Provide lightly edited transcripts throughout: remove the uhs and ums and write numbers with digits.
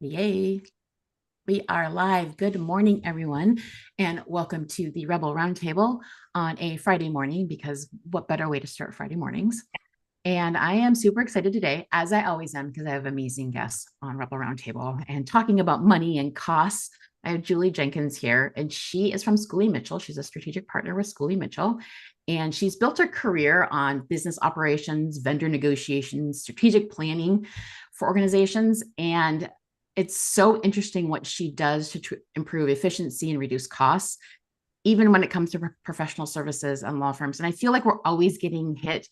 Yay. We are live. Good morning, everyone, and welcome to the Rebel Roundtable on a Friday morning, because what better way to start Friday mornings? And I am super excited today, as I always am, because I have amazing guests on Rebel Roundtable and talking about money and costs. I have Julee Jenkins here, and she is from Schooley Mitchell. She's a strategic partner with Schooley Mitchell, and she's built her career on business operations, vendor negotiations, strategic planning for organizations. And it's so interesting what she does to improve efficiency and reduce costs, even when it comes to professional services and law firms. And I feel like we're always getting hit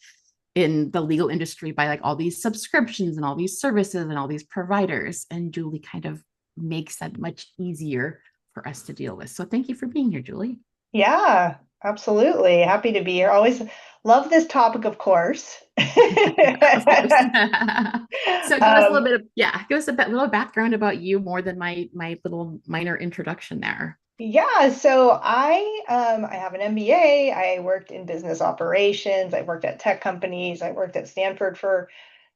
in the legal industry by like all these subscriptions and all these services and all these providers. And Julee kind of makes that much easier for us to deal with. So thank you for being here, Julee. Yeah, absolutely. Happy to be here. Always love this topic, of course. Of course. So give us a little Um, bit of, yeah, give us a little background about you more than my little minor introduction there. yeah, so I have an MBA. I worked in business operations. I worked at tech companies. I worked at Stanford for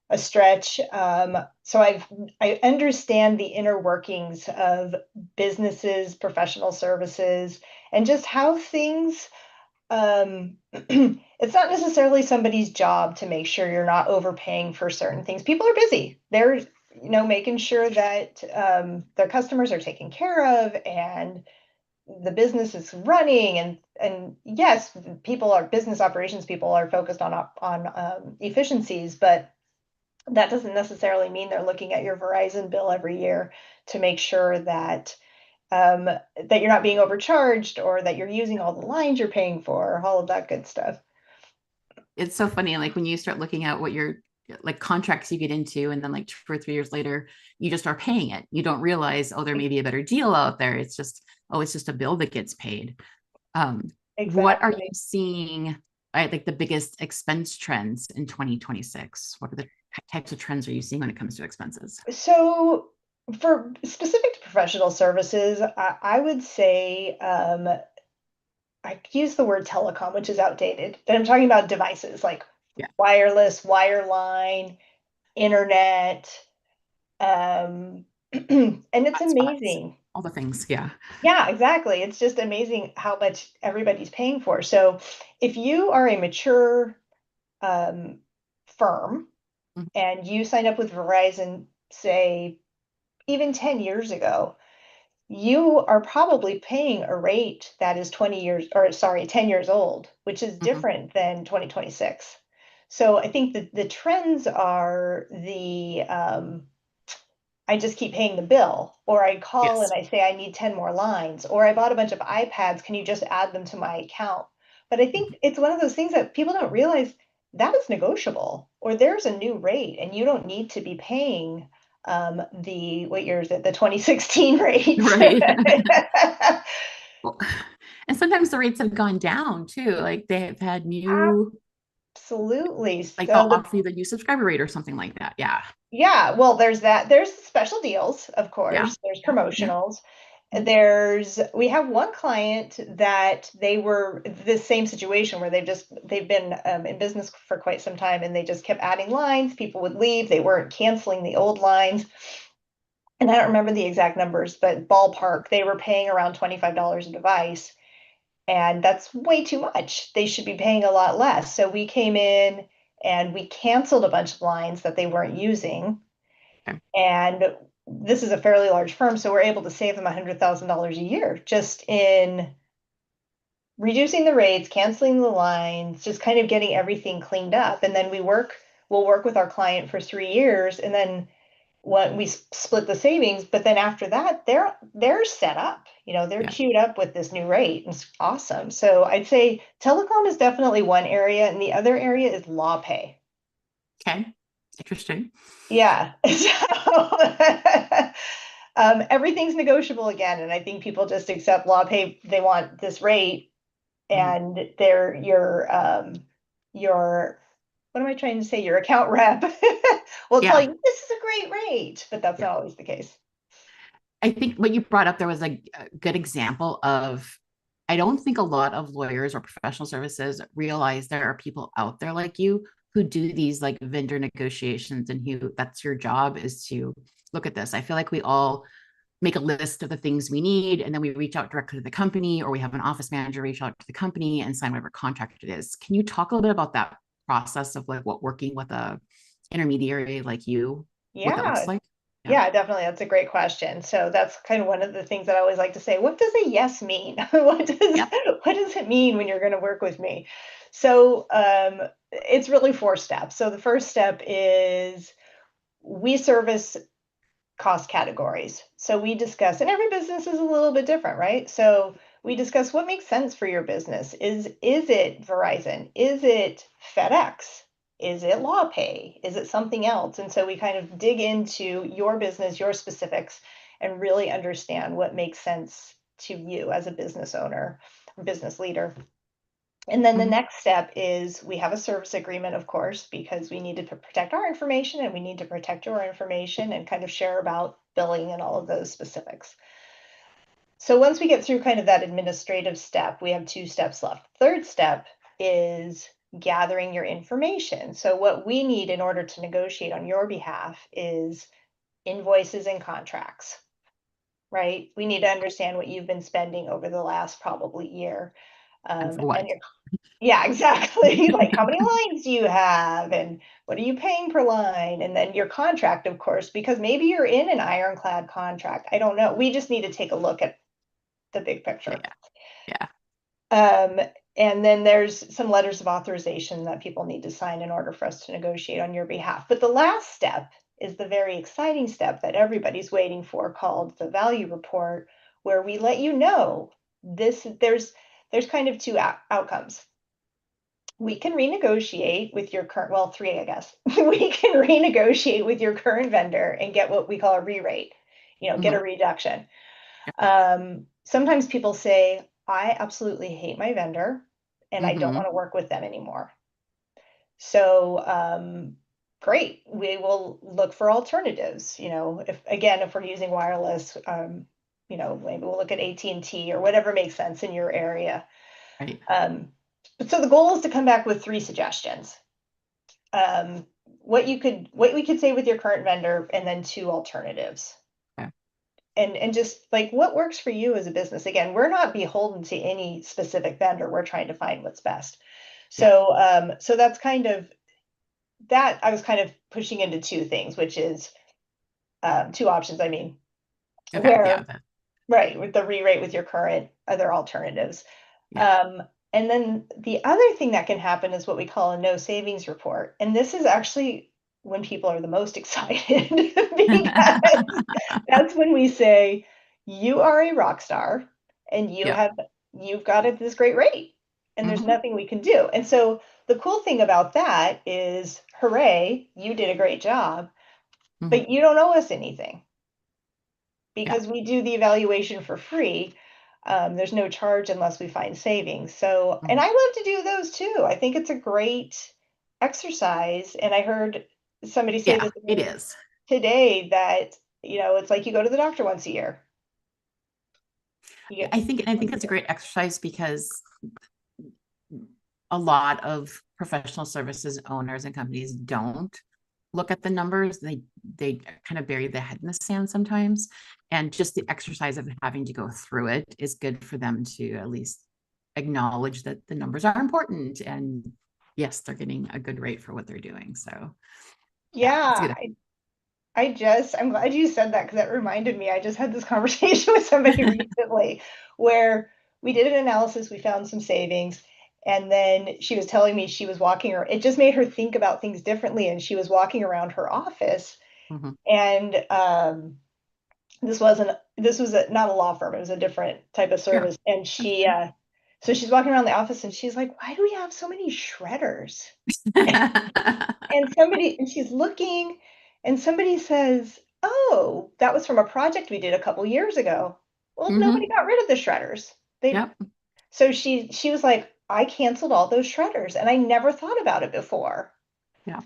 a stretch. So I understand the inner workings of businesses, professional services, and just how things it's not necessarily somebody's job to make sure you're not overpaying for certain things. People are busy. They're, making sure that their customers are taken care of and the business is running. And yes, business operations people are focused on efficiencies, but that doesn't necessarily mean they're looking at your Verizon bill every year to make sure that you're not being overcharged or that you're using all the lines you're paying for, all of that good stuff. It's so funny, like when you start looking at what your like contracts you get into, and then like 2 or 3 years later you just are paying it. You don't realize, oh, there may be a better deal out there. It's just, oh, it's just a bill that gets paid. What are you Exactly. seeing, like the biggest expense trends in 2026? What are the types of trends are you seeing when it comes to expenses? So for specific to professional services, I would say I use the word telecom, which is outdated, but I'm talking about devices like Yeah. wireless, wireline, internet, and it's Hotspots, amazing. all the things. Yeah. Yeah, exactly. It's just amazing how much everybody's paying for. So if you are a mature um, firm Mhm. and you sign up with Verizon, say, even 10 years ago, you are probably paying a rate that is 20 years, or sorry, 10 years old, which is Mhm. different than 2026. So I think that the trends are I just keep paying the bill, or I call and Yes. I say I need 10 more lines, or I bought a bunch of iPads, can you just add them to my account? But I think it's one of those things that people don't realize that is negotiable, or there's a new rate, and you don't need to be paying what year is it? The 2016 rate. Right. Well, and sometimes the rates have gone down too. Like they have had new, Absolutely. like they'll So the offer you the new subscriber rate or something like that. Yeah. Yeah, well, there's that. There's special deals, of Yeah. course. There's Yeah. Yeah. promotionals. Mhm. We have one client that they were the same situation where they've been in business for quite some time and they just kept adding lines. People would leave. They weren't canceling the old lines. And I don't remember the exact numbers, but ballpark, they were paying around $25 a device. And that's way too much. They should be paying a lot less. So we came in and we canceled a bunch of lines that they weren't using, Okay. and this is a fairly large firm, so we're able to save them $100,000 a year just in reducing the rates, canceling the lines, just kind of getting everything cleaned up. And then we'll work with our client for 3 years, and then when we split the savings, but then after that, they're set up. They're Yeah. queued up with this new rate. It's awesome. So I'd say telecom is definitely one area, and the other area is law pay. Okay. Interesting. Yeah. Everything's negotiable again, and I think people just accept law pay. They want this rate, Mhm. and your what am I trying to say? Your account rep will tell Yeah. you this is a great rate, but that's Yeah. not always the case. I think what you brought up there was a good example of, I don't think a lot of lawyers or professional services realize there are people out there like you who do these like vendor negotiations, and who that's your job is to look at this. I feel like we all make a list of the things we need, and then we reach out directly to the company, or we have an office manager reach out to the company and sign whatever contract it is. Can you talk a little bit about that process of like what working with a intermediary like you, what that looks Yeah. like? Yeah. Yeah, definitely. That's a great question. So that's kind of one of the things that I always like to say. What does a yes mean? Yep. What does it mean when you're going to work with me? So it's really 4 steps. So the first step is we service cost categories. So we discuss, and every business is a little bit different, right? So we discuss what makes sense for your business. Is it Verizon? Is it FedEx? Is it LawPay? Is it something else? And so we kind of dig into your business, your specifics, and really understand what makes sense to you as a business owner, business leader. And then the Mhm. next step is we have a service agreement, of course, because we need to protect our information and we need to protect your information and kind of share about billing and all of those specifics. So once we get through kind of that administrative step, we have 2 steps left. Third step is gathering your information. So what we need in order to negotiate on your behalf is invoices and contracts, right? We need to understand what you've been spending over the last probably year. And for And what? your Yeah, exactly. Like how many lines do you have and what are you paying per line? And then your contract, of course, because maybe you're in an ironclad contract. I don't know. We just need to take a look at the big Yeah. picture. Yeah. Um, and then there's some letters of authorization that people need to sign in order for us to negotiate on your behalf. But the last step is the very exciting step that everybody's waiting for called the value report, where we let you know there's kind of two outcomes. We can renegotiate with your current, well, three, I guess. We can renegotiate with your current vendor and get what we call a re-rate, get a Mhm. reduction. Sometimes people say, I absolutely hate my vendor and I don't Mhm. want to work with them anymore. So, great. We will look for alternatives. If we're using wireless, maybe we'll look at AT&T or whatever makes sense in your area. Right. Um, so the goal is to come back with 3 suggestions. What we could say with your current vendor, and then 2 alternatives. Okay. And just like what works for you as a business. Again, we're not beholden to any specific vendor. We're trying to find what's best. Yeah. So that's kind of that. I was kind of pushing into 2 things, which is 2 options. I mean, Okay. Yeah. where right with the re-rate with your current other alternatives. Yeah. Um, and then the other thing that can happen is what we call a no savings report. And this is actually when people are the most excited because that's when we say, you are a rock star and Yep. you've got this great rate and there's Mhm. nothing we can do. And so the cool thing about that is, hooray, you did a great job, Mhm. but you don't owe us anything Yeah. because we do the evaluation for free. There's no charge unless we find savings. So, and Mhm. I love to do those too. I think it's a great exercise. And I heard somebody say Yeah. this to It me is. today that, it's like you go to the doctor once a year. You Yeah, get I think it's a great exercise because a lot of professional services owners and companies don't look at the numbers. They kind of bury their head in the sand sometimes. And just the exercise of having to go through it is good for them to at least acknowledge that the numbers are important and yes, they're getting a good rate for what they're doing. So yeah, it's Yeah, good. I'm glad you said that because that reminded me. I just had this conversation with somebody recently where we did an analysis, we found some savings, and then she was telling me she was walking her, it just made her think about things differently. And she was walking around her office, Mhm. and this was not a law firm, it was a different type of Sure. service. And That's so she's walking around the office and she's like, why do we have so many shredders? And she's looking, and somebody says, oh, that was from a project we did a couple years ago. Well, nobody Mhm. got rid of the shredders. They Yep. So she was like, I canceled all those shredders and I never thought about it before. Yeah.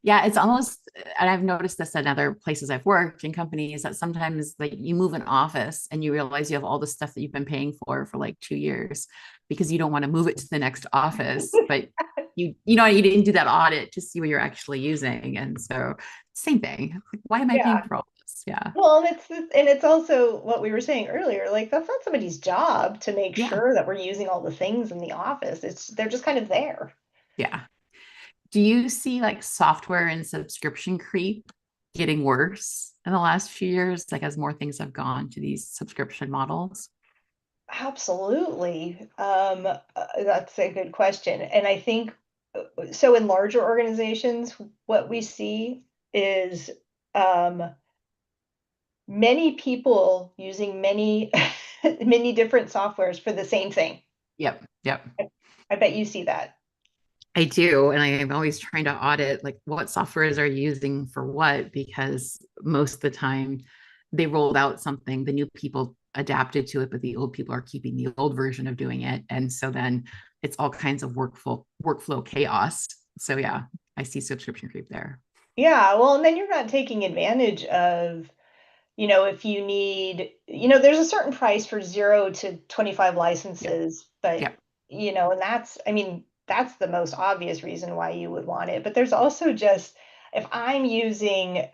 Yeah, it's almost, and I've noticed this in other places I've worked in companies that sometimes like you move an office and you realize you have all the stuff that you've been paying for like 2 years because you don't want to move it to the next office, but you didn't do that audit to see what you're actually using. And so same thing. Like, why am I paying Yeah. for all Yeah. Well, and it's also what we were saying earlier, like that's not somebody's job to make Yeah. sure that we're using all the things in the office. They're just kind of there. Yeah. Do you see like software and subscription creep getting worse in the last few years, like as more things have gone to these subscription models? Absolutely. That's a good question. And I think so in larger organizations, what we see is um, many people using many many different softwares for the same thing. Yep. Yep. I, I bet you see that. I do. And I am always trying to audit like what softwares are you using for what, because most of the time they rolled out something, the new people adapted to it, but the old people are keeping the old version of doing it. And so then it's all kinds of workflow chaos. So yeah, I see subscription creep there. Yeah, well, and then you're not taking advantage of, if you need, there's a certain price for 0 to 25 Yep. licenses, but, Yep. and I mean, that's the most obvious reason why you would want it. But there's also just, if I'm using,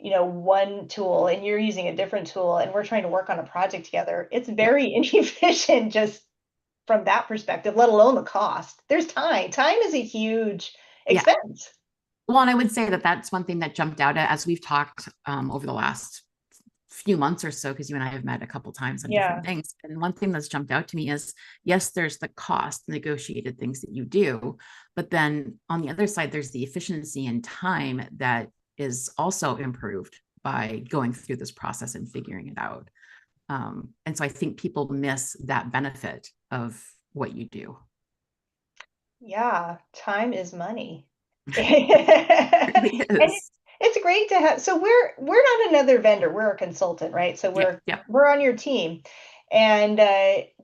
one tool and you're using a different tool and we're trying to work on a project together, it's Yep. very inefficient just from that perspective, let alone the cost. There's time. Time is a huge Yeah. expense. Well, and I would say that that's one thing that jumped out at as we've talked over the last few months or so, because you and I have met a couple times on different Yeah. things. And one thing that's jumped out to me is yes, there's the cost, negotiated things that you do, but then on the other side, there's the efficiency and time that is also improved by going through this process and figuring it out. And so I think people miss that benefit of what you do. Yeah, time is money. It really And is. it's great to have, so we're not another vendor, we're a consultant, right? So Yeah. Yeah. we're on your team and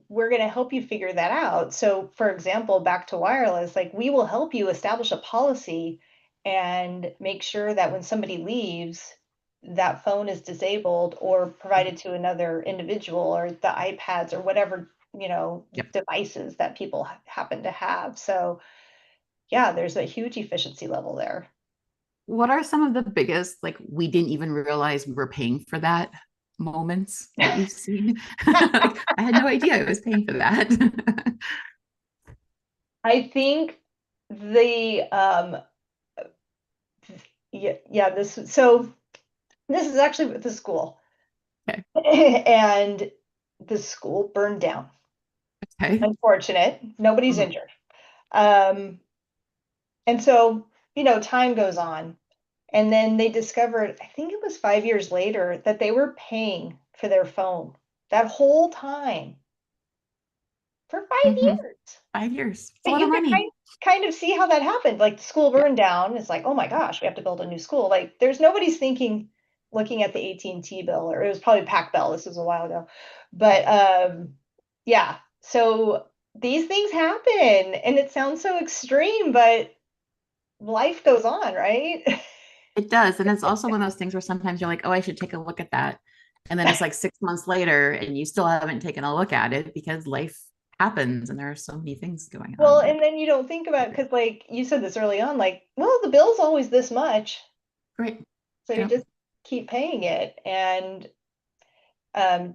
we're going to help you figure that out. So for example, back to wireless, like we will help you establish a policy and make sure that when somebody leaves, that phone is disabled or provided to another individual or the iPads or whatever, Yep. devices that people happen to have. So yeah, there's a huge efficiency level there. What are some of the biggest, like, we didn't even realize we were paying for that moments that you've seen? Like, I had no idea I was paying for that. I think the yeah, this is actually with the school. Okay. And the school burned down. Okay. Unfortunate. Nobody's Mhm. injured. Um and so, time goes on. And then they discovered, I think it was 5 years later, that they were paying for their phone that whole time for five Mhm. years. 5 years. It's a But lot of you could money. kind of see how that happened. Like the school Yeah. burned down. It's like, oh my gosh, we have to build a new school. Like there's nobody's thinking, looking at the AT&T bill, or it was probably Pac Bell. This was a while ago. But yeah. So these things happen and it sounds so extreme, but life goes on, right? It does. And it's also one of those things where sometimes you're like, oh, I should take a look at that. And then it's like 6 months later and you still haven't taken a look at it because life happens and there are so many things going Well, on. But and then you don't think about, because like you said this early on, like, well, the bill's always this much. great. So you Yep. just keep paying it. And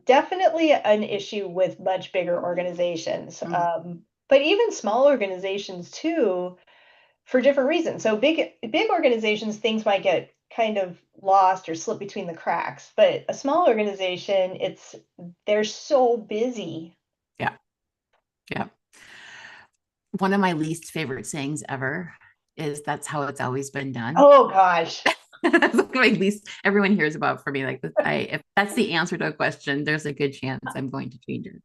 definitely an issue with much bigger organizations, Mhm. but even small organizations too, for different reasons. So big organizations, things might get kind of lost or slip between the cracks. But a small organization, they're so busy. Yeah. Yeah. One of my least favorite sayings ever is that's how it's always been done. Oh gosh. That's like my least everyone hears about for me. Like if that's the answer to a question, there's a good chance I'm going to change it.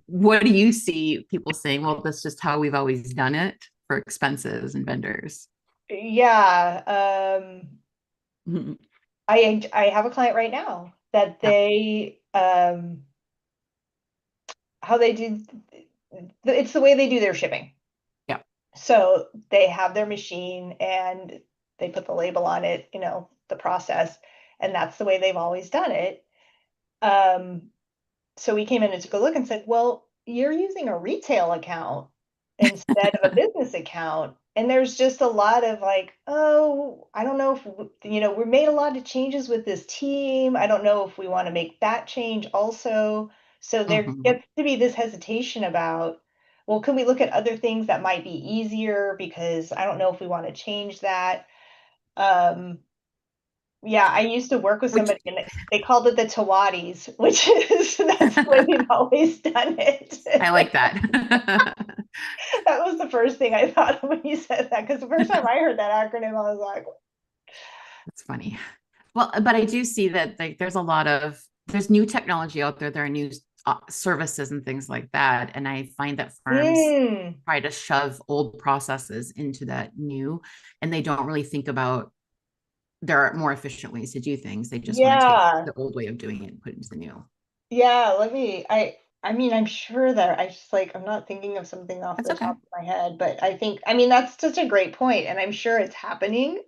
What do you see people saying? Well, that's just how we've always done it for expenses and vendors. Yeah. Mhm. I have a client right now that Yeah, how they do, it's the way they do their shipping. yeah, So they have their machine and they put the label on it, the process, and that's the way they've always done it. Um, so we came in and took a look and said, well, you're using a retail account instead of a business account. and there's just a lot of like, oh, I don't know if, we made a lot of changes with this team. I don't know if we want to make that change also. So there Mhm. gets to be this hesitation about, well, can we look at other things that might be easier? Because I don't know if we want to change that. Um, yeah, I used to work with Which somebody and they called it the Tawatis, which is that's the way we've always done I it. like that. That was the first thing I thought of when you said that, because the first time I heard that acronym, I was like, That's funny. Well, but I do see that like there's new technology out there. There are new services and things like that, and I find that firms hmm, try to shove old processes into that new, and they don't really think about there are more efficient ways to do things. They just want to take yeah, the old way of doing it and put it into the new. yeah, I mean, I'm sure that I just like, I'm not thinking of something off That's the okay. top of my head, but I mean, that's such a great point, and I'm sure it's happening.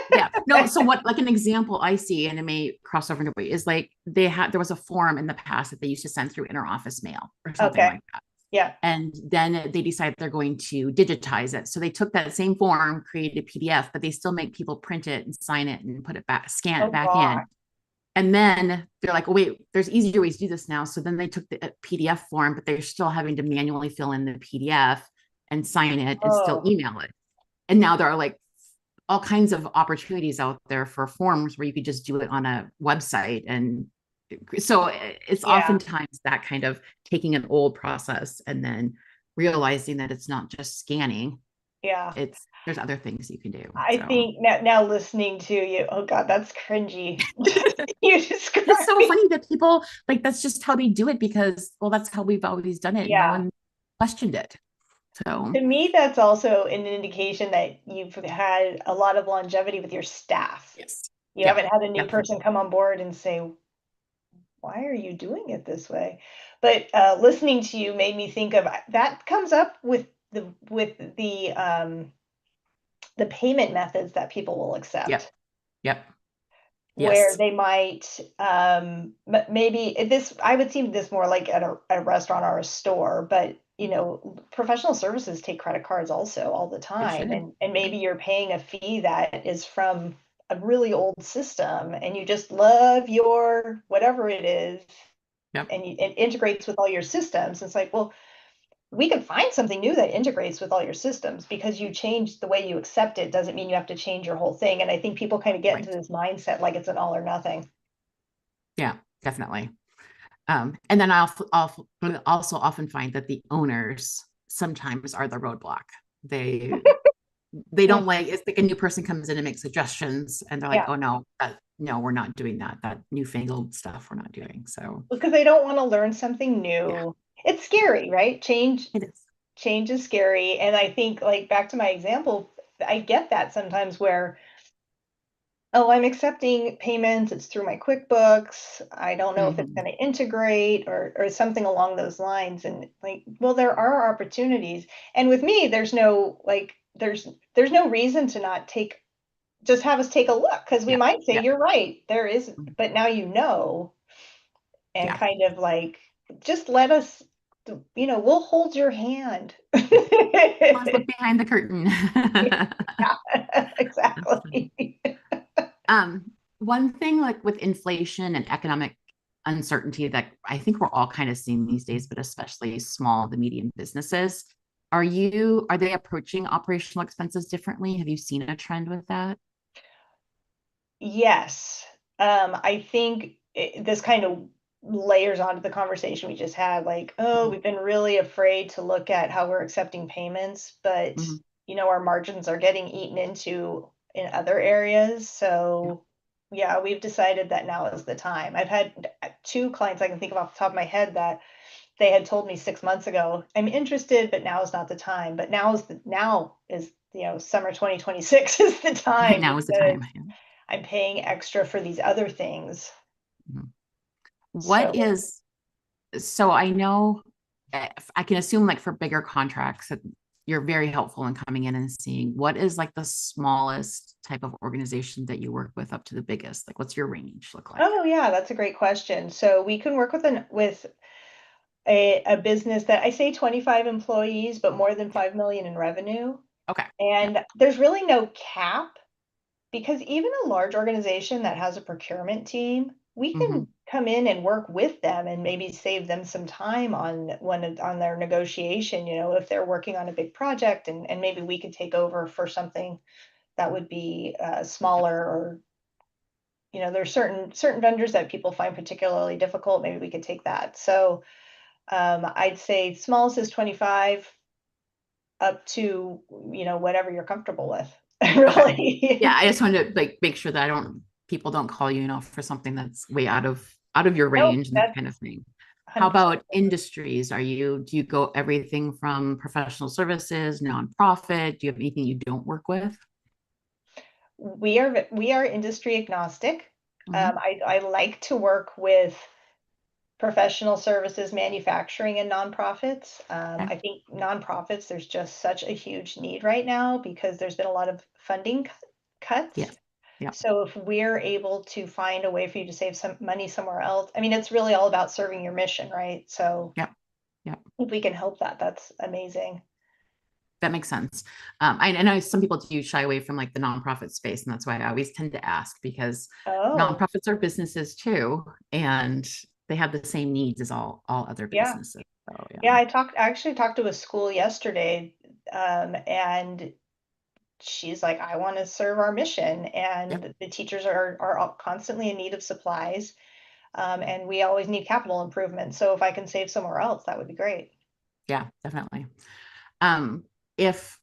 Yeah. No, so what like an example I see, and it may cross over into is like there was a form in the past that they used to send through interoffice mail or something Okay, like that. yeah. And then they decided they're going to digitize it. So they took that same form, created a PDF, but they still make people print it and sign it and put it back, scan it Oh back God. in. And then they're like, oh, wait, there's easier ways to do this now. So then they took the PDF form, but they're still having to manually fill in the PDF and sign it and still Oh, email it. And now there are like all kinds of opportunities out there for forms where you could just do it on a website. And so it's yeah, oftentimes that kind of taking an old process and then realizing that it's not just scanning, yeah. it's there's other things you can do. I So think now listening to you, oh God, that's cringy. You it's described, so funny that people like that's just how they do it because well that's how we've always done it. No yeah. one questioned it. So To me, that's also an indication that you've had a lot of longevity with your staff. yes. You Yep. haven't had a new person Definitely. come on board and say, why are you doing it this way? But listening to you made me think of that comes up with the payment methods that people will Yep. accept, Yep. where Yes. they might maybe this I would see this more like at a restaurant or a store, but professional services take credit cards also all the They time, should. and Yeah. maybe you're paying a fee that is from a really old system and you just love your whatever it is, Yep. and it integrates with all your systems. It's like, well, we can find something new that integrates with all your systems. Because you change the way you accept it doesn't mean you have to change your whole thing. And I think people kind of get into Right. this mindset like it's an all or nothing. Yeah, definitely. And then also often find that the owners sometimes are the roadblock. They they Mm, don't like it's like a new person comes in and makes suggestions and they're like, yeah, oh no, no, we're not doing that. That newfangled stuff we're not doing. So because they don't want to learn something yeah, new. It's scary, right? it is. Change is scary. And I think, like, back to my example, I get that sometimes where, oh, I'm accepting payments, it's through my QuickBooks, I don't know if it's Mhm. going to integrate or something along those lines. And like, well, there are opportunities. And with me, there's no like there's no reason to not take just have us take a look, because we Yeah, might say yeah, you're right, there is, mhm, but now and yeah. kind of like just let us, we'll hold your hand. Let's look behind the curtain. Yeah, That's funny. exactly. Um, One thing like with inflation and economic uncertainty that I think we're all kind of seeing these days, but especially small to medium businesses, are they approaching operational expenses differently? Have you seen a trend with that? Yes. I think this kind of layers onto the conversation we just had. Like, oh, Mhm, we've been really afraid to look at how we're accepting payments, but mhm, our margins are getting eaten into in other areas. yeah. So, yeah, we've decided that now is the time. I've had two clients I can think of off the top of my head that they had told me 6 months ago, I'm interested, but now is not the time. But now is, summer 2026 is the time, Now is the time. because I'm paying extra for these other things. Mhm. What So, is so I know I can assume like for bigger contracts that you're very helpful in coming in and seeing what is like the smallest type of organization that you work with up to the biggest. Like what's your range look like? oh yeah, that's a great question. So we can work with a business that I say 25 employees, but more than Yeah. 5 million in revenue. Okay. Yep. And there's really no cap because even a large organization that has a procurement team, we Hmm. can come in and work with them and maybe save them some time on their negotiation, if they're working on a big project and maybe we could take over for something that would be smaller or there's certain vendors that people find particularly difficult. Maybe we could take that. So I'd say smallest is 25 up to, whatever you're comfortable with, Okay. Yeah, really. I just wanted to like make sure that I don't people don't call you, for something that's way out of your No, range and that kind of that's thing. How 100%. about industries? Do you go everything from professional services, nonprofit? Do you have anything you don't work with? We are industry agnostic. Hmm. I like to work with professional services, manufacturing, and nonprofits. Okay. I think nonprofits, there's just such a huge need right now because there's been a lot of funding cuts. Yes. Yep. So if we're able to find a way for you to save some money somewhere else, I mean, it's really all about serving your mission, right? So Yep. Yep. if we can help that, that's amazing. That makes sense. I know some people do shy away from like the nonprofit space, and that's why I always tend to ask, because Oh, nonprofits are businesses too, and they have the same needs as all other yeah. businesses. So yeah. Yeah, I actually talked to a school yesterday, and she's like, I want to serve our mission. Yep. And the teachers are constantly in need of supplies. And we always need capital improvement. So if I can save somewhere else, that would be great. Yeah, definitely. Um, if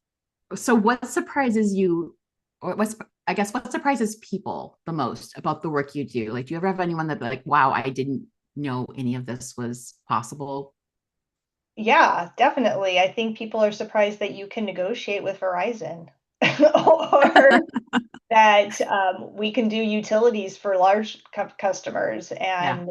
so, what surprises you, or I guess what surprises people the most about the work you do? Like, do you ever have anyone that be like, wow, I didn't know any of this was possible? Yeah, definitely. I think people are surprised that you can negotiate with Verizon or that we can do utilities for large customers. Yeah.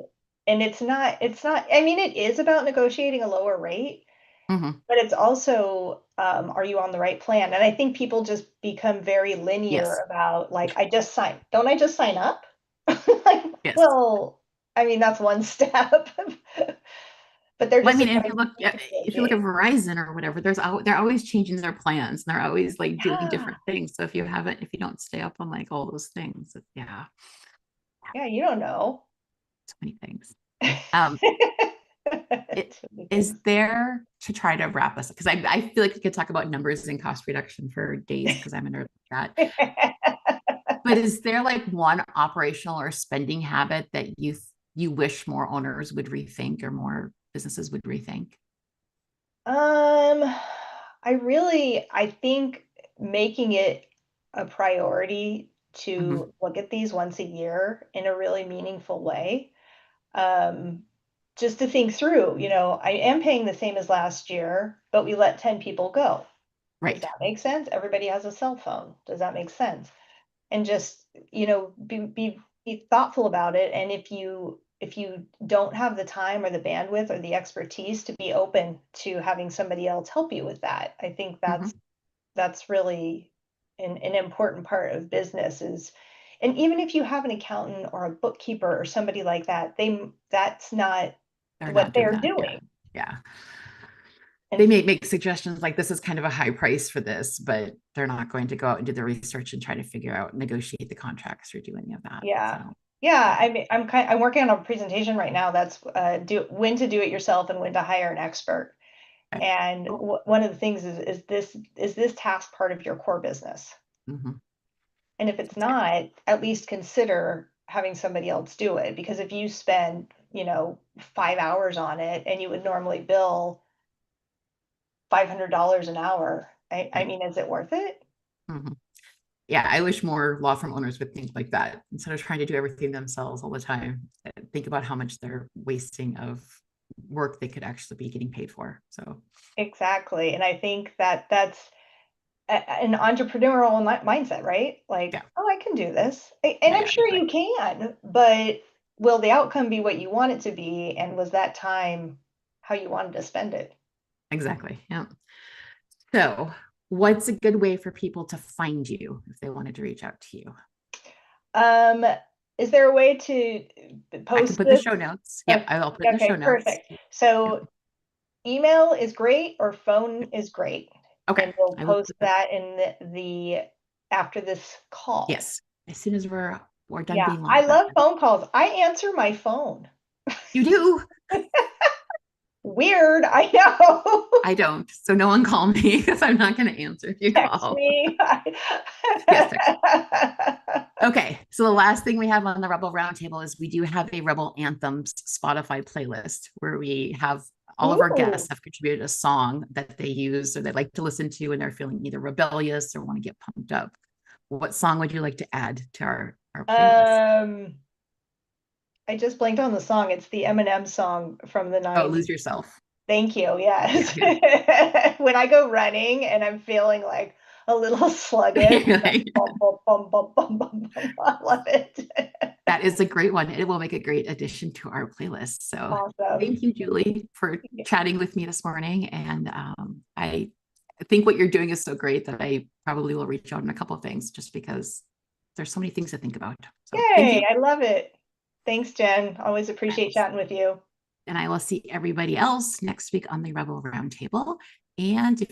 And it's not, I mean, it is about negotiating a lower rate, Hmm. but it's also, are you on the right plan? And I think people just become very linear Yes. about like, don't I just sign up? Like, Yes. well, I mean, that's one step, but they're Well, I just mean, surprised you can if you look at negotiate. Verizon or whatever, they're always changing their plans and they're always like doing Yeah, different things. So if you don't stay up on like all those things, yeah, yeah, you don't know. so many things. Um, it, So many is things. there to try to wrap us, because I feel like we could talk about numbers and cost reduction for days because I'm a nerd like that. But is there like one operational or spending habit that you wish more owners would rethink or more businesses would rethink? Um, I think making it a priority Hmm. to look at these once a year in a really meaningful way. Um, just to think through, I am paying the same as last year, but we let 10 people go. Does Right. that make sense? Everybody has a cell phone. Does that make sense? And just, be thoughtful about it. And if you don't have the time or the bandwidth or the expertise to be open to having somebody else help you with that, I think Hmm. that's really an important part of business is, and even if you have an accountant or a bookkeeper or somebody like that, that's not They're what not doing they're that. Yeah. doing. Yeah. They And may make suggestions like this is kind of a high price for this, but they're not going to go out and do the research and try to figure out, negotiate the contracts or do any of that. yeah. So, Yeah, yeah. I mean, I'm working on a presentation right now that's do when to do it yourself and when to hire an expert. Okay. And Cool. one of the things is this task part of your core business? Hmm. And if it's not, at least consider having somebody else do it. Because if you spend, 5 hours on it and you would normally bill $500 an hour, I Right. mean, is it worth it? Hmm. Yeah. I wish more law firm owners would think like that instead of trying to do everything themselves all the time. Think about how much they're wasting of work they could actually be getting paid for. So, Exactly. And I think that that's an entrepreneurial mindset, right? Like, yeah. oh, I can do this. And Yeah. I'm Yeah. sure you Exactly. can, but will the outcome be what you want it to be? And was that time how you wanted to spend it? Exactly. Yeah. So, what's a good way for people to find you if they wanted to reach out to you? Um, is there a way to I can post put the this? show notes. Yep, Okay, I'll put it in the show okay, notes. perfect. Yep. So email is great or phone is great. Okay. and we'll I will post put that. that in the after this call. Yes. As soon as we're done Yeah, being I live. love phone calls. I answer my phone. You do. Weird, I know. I don't. So no one call me because I'm not going to answer if you Text call. me. Yes, text. Okay. So the last thing we have on the Rebel Roundtable is we do have a Rebel Anthems Spotify playlist where we have all of our guests Ooh. have contributed a song that they use or they like to listen to when they're feeling either rebellious or want to get pumped up. What song would you like to add to our playlist? Um, I just blanked on the song. It's the Eminem song from the Oh, 90s. Lose Yourself. Thank you. Yeah. Yes. Yeah. When I go running and I'm feeling like a little sluggish, bum, bum, bum, bum, bum, bum, bum. I love it. That is a great one. It will make a great addition to our playlist. So Awesome. thank you, Julie, for chatting with me this morning. And I think what you're doing is so great that I probably will reach out on a couple of things just because there's so many things to think about. So thank Yay, you. I love it. Thanks, Jen. Always appreciate chatting with you. And I will see everybody else next week on the Rebel Roundtable. And if